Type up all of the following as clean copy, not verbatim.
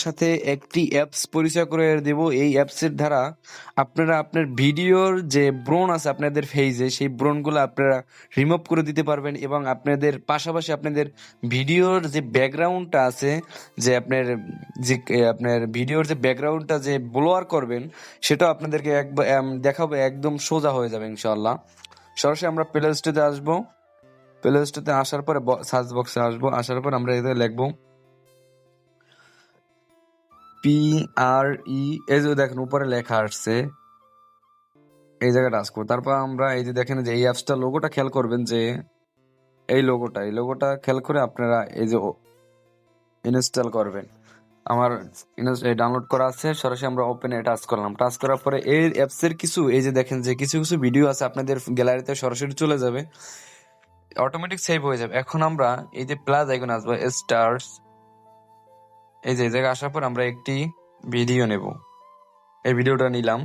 সাথে একটি অ্যাপস পরিচয় করে দেব। এই অ্যাপসের দ্বারা আপনারা আপনার ভিডিওর যে ব্রণ আছে আপনাদের ফেজে, সেই ব্রণগুলো আপনারা রিমুভ করে দিতে পারবেন এবং আপনাদের পাশাপাশি আপনাদের ভিডিওর যে ব্যাকগ্রাউন্ডটা আছে, যে আপনার ভিডিওর যে ব্যাকগ্রাউন্ডটা যে ব্লোয়ার করবেন, সেটাও আপনাদেরকে দেখাবো, একদম সোজা হয়ে যাবে ইনশাআল্লাহ। সরাসরি আমরা প্লে স্টোরে আসবো। প্লে স্টোরে আসার পরে সার্চ বক্সে আসবো, আসার পর আমরা এতে লিখবো PRE। এই যে দেখেন উপরে লেখা আসছে, এই জায়গায় টাচ করবো। তারপর আমরা এই যে দেখেন যে এই অ্যাপসটা লোগোটা খেয়াল করবেন, যে এই লোগোটা খেয়াল করে আপনারা এই যে ইনস্টল করবেন। আমার ডাউনলোড করা আছে, সরাসরি আমরা ওপেনে টাচ করলাম। টাচ করার পরে এই অ্যাপসের কিছু এই যে দেখেন যে কিছু কিছু ভিডিও আছে আপনাদের গ্যালারিতে সরাসরি চলে যাবে, অটোমেটিক সেভ হয়ে যাবে। এখন আমরা এই যে প্লাস আইকন আসবো, স্টার্স, এই যে জায়গায় আসার পর আমরা একটি ভিডিও নেব। এই ভিডিওটা নিলাম,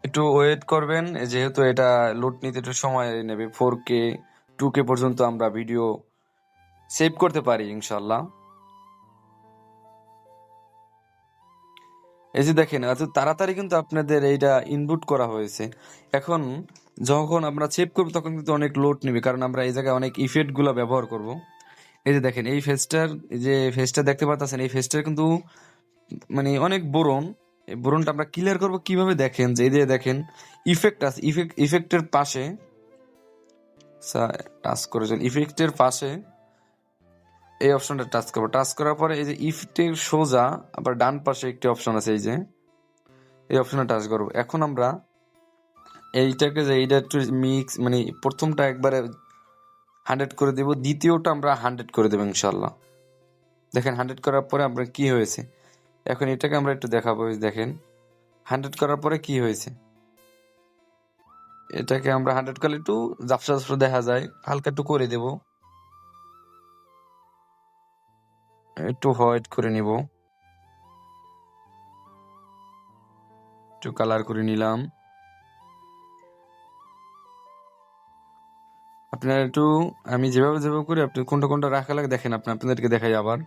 একটু ওয়েট করবেন যেহেতু এটা লোড নিতে একটু সময় নেবে। 4K 2K পর্যন্ত আমরা ভিডিও সেভ করতে পারি ইনশাল্লাহ। এই যে দেখেন এত তাড়াতাড়ি কিন্তু আপনাদের এইটা ইনপুট করা হয়েছে। এখন যখন আমরা সেভ করবো তখন কিন্তু অনেক লোড নেবে, কারণ আমরা এই জায়গায় অনেক ইফেক্ট গুলা ব্যবহার করব। এই যে দেখেন এই ফেসটা দেখতে পাচ্ছেন, এই ফেসটার কিন্তু মানে অনেক বোরন। এই বোরনটা আমরা ক্লিয়ার করবো কিভাবে, দেখেন যে এই যে দেখেন ইফেক্ট আছে, ইফেক্টের পাশে টাচ করেছেন, ইফেক্টের পাশে এই অপশনটা টাচ করবো। টাচ করার পরে এই যে ইফেক্টের সোজা আবার ডান পাশে একটি অপশন আছে, এই যে এই অপশনে টাচ করবো। এখন আমরা এইটাকে যে এইটা একটু মিক্স, মানে প্রথমটা একবারে 100 করে দেব, দ্বিতীয়টা আমরা 100 করে দেবো ইনশাল্লাহ। দেখেন 100 করার পরে আপনার কি হয়েছে, এখন এটাকে আমরা একটু দেখাবো। দেখেন 100 করার পরে কি হয়েছে, এটাকে আমরা 100 করলে একটু ঝাপসা ঝাপসা দেখা যায়, হালকা একটু করে দেব, একটু হোয়াইট করে নিব, একটু কালার করে নিলাম। আপনার একটু আমি যেভাবে যেভাবে করি আপনি কোনটা কোনটা রাখা লাগে দেখেন, আপনাদেরকে দেখাই আবার।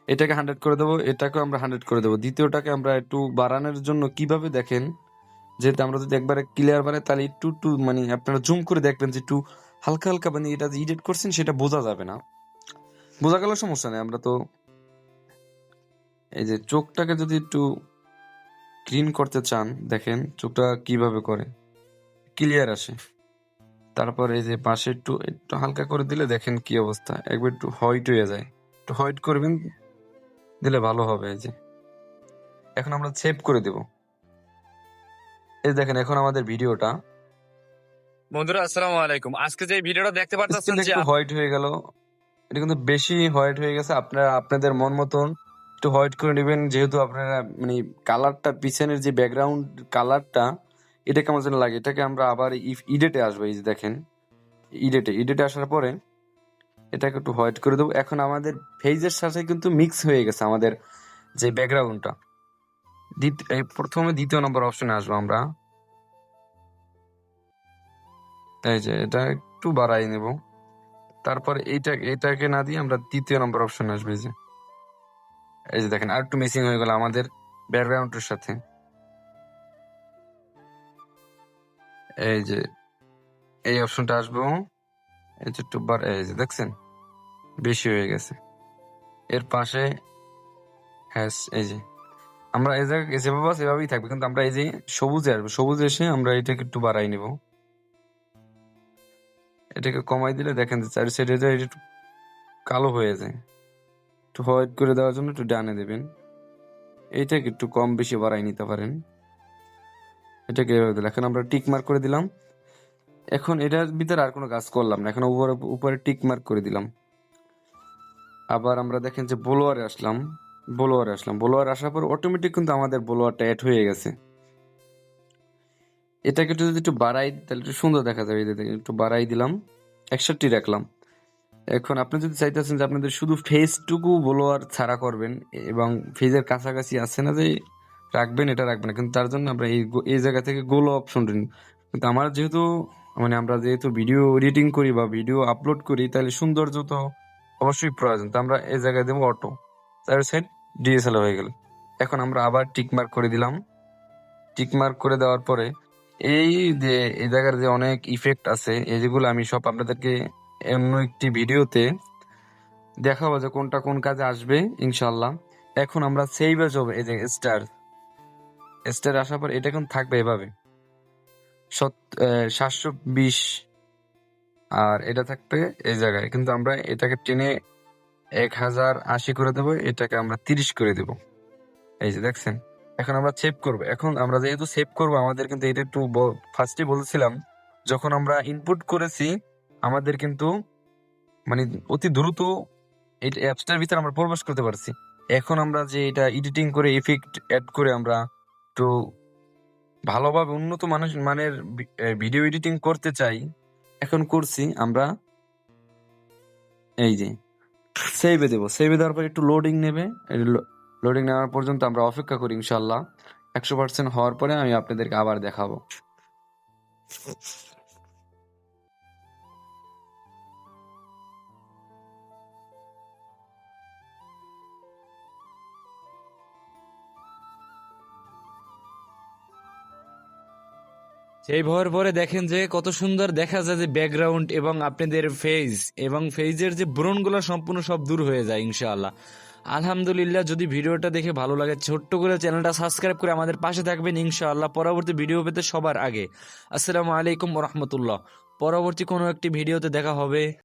এটাকে 100 করে দেবো, এটাকেও আমরা 100 করে দেবো। দ্বিতীয়টাকে আমরা একটু বাড়ানোর জন্য কিভাবে দেখেন, যেহেতু আমরা যদি একবারে ক্লিয়ার বাড়াই তাহলে একটু একটু মানে আপনারা জুম করে দেখবেন যে একটু হালকা হালকা, মানে এটা যে এডিট করছেন সেটা বোঝা যাবে না, বোঝা গেল সমস্যা নেই। আমরা তো এই যে চোখটাকে যদি একটু ক্লিন করতে চান, দেখেন চোখটা কিভাবে করে ক্লিয়ার আসে। তারপর এই যে পাশে একটু একটু হালকা করে দিলে দেখেন কি অবস্থা, একবার একটু হোয়াইট হয়ে যায়, একটু হোয়াইট করবেন, দিলে ভালো হবে। এই যে এখন আমরা সেভ করে দেব। এই দেখেন এখন আমাদের ভিডিওটা বন্ধুরা আসসালামু আলাইকুম। আজকে যে ভিডিওটা দেখতে পাচ্ছেন স্কিনটা যে একটু হোয়াইট হয়ে গেল, এটা কিন্তু বেশি হোয়াইট হয়ে গেছে। আপনারা আপনাদের মন মতন একটু হোয়াইট করে নেবেন, যেহেতু আপনারা মানে কালারটা পিছনের যে ব্যাকগ্রাউন্ড কালারটা এটা কেমন যেন লাগে। এটাকে আমরা আবার ইডেটে আসবো, এই যে দেখেন ইডেটে আসার পরে এটাকে একটু হোয়াইট করে দেবো। এখন আমাদের ফেজের সাথে কিন্তু মিক্স হয়ে গেছে আমাদের যে ব্যাকগ্রাউন্ডটা। প্রথমে দ্বিতীয় নম্বর অপশনে আসবো আমরা, এই যে এটা একটু বাড়াই নেব। তারপরে এটাকে না দিয়ে আমরা তৃতীয় নম্বর অপশনে আসবো। এই যে দেখেন আর একটু মিসিং হয়ে গেল আমাদের ব্যাকগ্রাউন্ডের সাথে। এই যে এই অপশনটা আসবো, এই যে একটু এই যে দেখছেন বেশি হয়ে গেছে। এর পাশে হ্যাঁ, এই যে আমরা এই জায়গায় যেভাবে সেভাবেই থাকবে, কিন্তু আমরা এই যে সবুজে আসবো, সবুজে এসে আমরা এটাকে একটু বাড়াই নিব। এটাকে কমাই দিলে দেখেন যে চারি সাইডে একটু কালো হয়ে যায়। একটু হোয়াইট করে দেওয়ার জন্য একটু ডানে দেবেন, এইটাকে একটু কম বেশি বাড়াই নিতে পারেন। এটাকে এভাবে দিলাম, এখন আমরা টিক মার্ক করে দিলাম। এখন এটার ভিতরে আর কোনো কাজ করলাম না, এখন উপরে উপরে টিক মার্ক করে দিলাম। আবার আমরা দেখেন যে ব্লোয়ারে আসলাম, ব্লোয়ার আসার পর অটোমেটিক কিন্তু আমাদের ব্লোয়ারটা অ্যাড হয়ে গেছে। এটাকে একটু যদি একটু বাড়াই তাহলে একটু সুন্দর দেখা যাবে। একটু বাড়াই দিলাম, 61 রাখলাম। এখন আপনি যদি চাইতেছেন যে আপনাদের শুধু ফেসটুকু ব্লোয়ার ছাড়া করবেন এবং ফেজের কাছাকাছি আছে না যে রাখবেন, এটা রাখবেন না, কিন্তু তার জন্য আমরা এই জায়গা থেকে গোলো অপশন নিন। কিন্তু আমার যেহেতু মানে আমরা যেহেতু ভিডিও এডিটিং করি বা ভিডিও আপলোড করি, তাহলে সৌন্দর্য তো অবশ্যই প্রয়োজন, তো আমরা এই জায়গায় দেবো অটো। চার সাইড ডিএসএলআর হয়ে গেল। এখন আমরা আবার টিক মার্ক করে দিলাম। টিক মার্ক করে দেওয়ার পরে এই যে এই জায়গার যে অনেক ইফেক্ট আছে, এই যেগুলো আমি সব আপনাদেরকে অন্য একটি ভিডিওতে দেখাবো যে কোনটা কোন কাজে আসবে ইনশাল্লাহ। এখন আমরা সেভ এ যাবো, এই যে স্টার আসার পর এটা এখন থাকবে এভাবে 720, আর এটা থাকবে এই জায়গায়, কিন্তু আমরা এটাকে টেনে 1080 করে দেবো, এটাকে আমরা 30 করে দেবো। এই যে দেখছেন, এখন আমরা সেভ করব। এখন আমরা যেহেতু সেভ করব, আমাদের কিন্তু এটা একটু ফার্স্টে বলছিলাম, যখন আমরা ইনপুট করেছি আমাদের কিন্তু মানে অতি দ্রুত এই অ্যাপসটার ভিতরে আমরা প্রবেশ করতে পারছি। এখন আমরা যে এটা এডিটিং করে ইফেক্ট অ্যাড করে আমরা একটু ভালোভাবে উন্নত মানের ভিডিও এডিটিং করতে চাই, এখন করছি আমরা। এই যে সেভে দেবো, সেভে দেওয়ার পর একটু লোডিং নেবে। লোডিং নেওয়ার পর্যন্ত আমরা অপেক্ষা করি, ইনশাল্লাহ 100% হওয়ার পরে আমি আপনাদেরকে আবার দেখাবো। সেই হওয়ার পরে দেখেন যে কত সুন্দর দেখা যায় যে ব্যাকগ্রাউন্ড এবং আপনাদের ফেজ এবং ফেজের যে ব্রণগুলো সম্পূর্ণ সব দূর হয়ে যায় ইনশাআল্লাহ। আলহামদুলিল্লাহ, যদি ভিডিওটা দেখে ভালো লাগে ছোট্ট করে চ্যানেলটা সাবস্ক্রাইব করে আমাদের পাশে থাকবেন ইনশাআল্লাহ, পরবর্তী ভিডিও পেতে সবার আগে। আসসালামু আলাইকুম ওয়া রাহমাতুল্লাহ। পরবর্তী কোনো একটি ভিডিওতে দেখা হবে।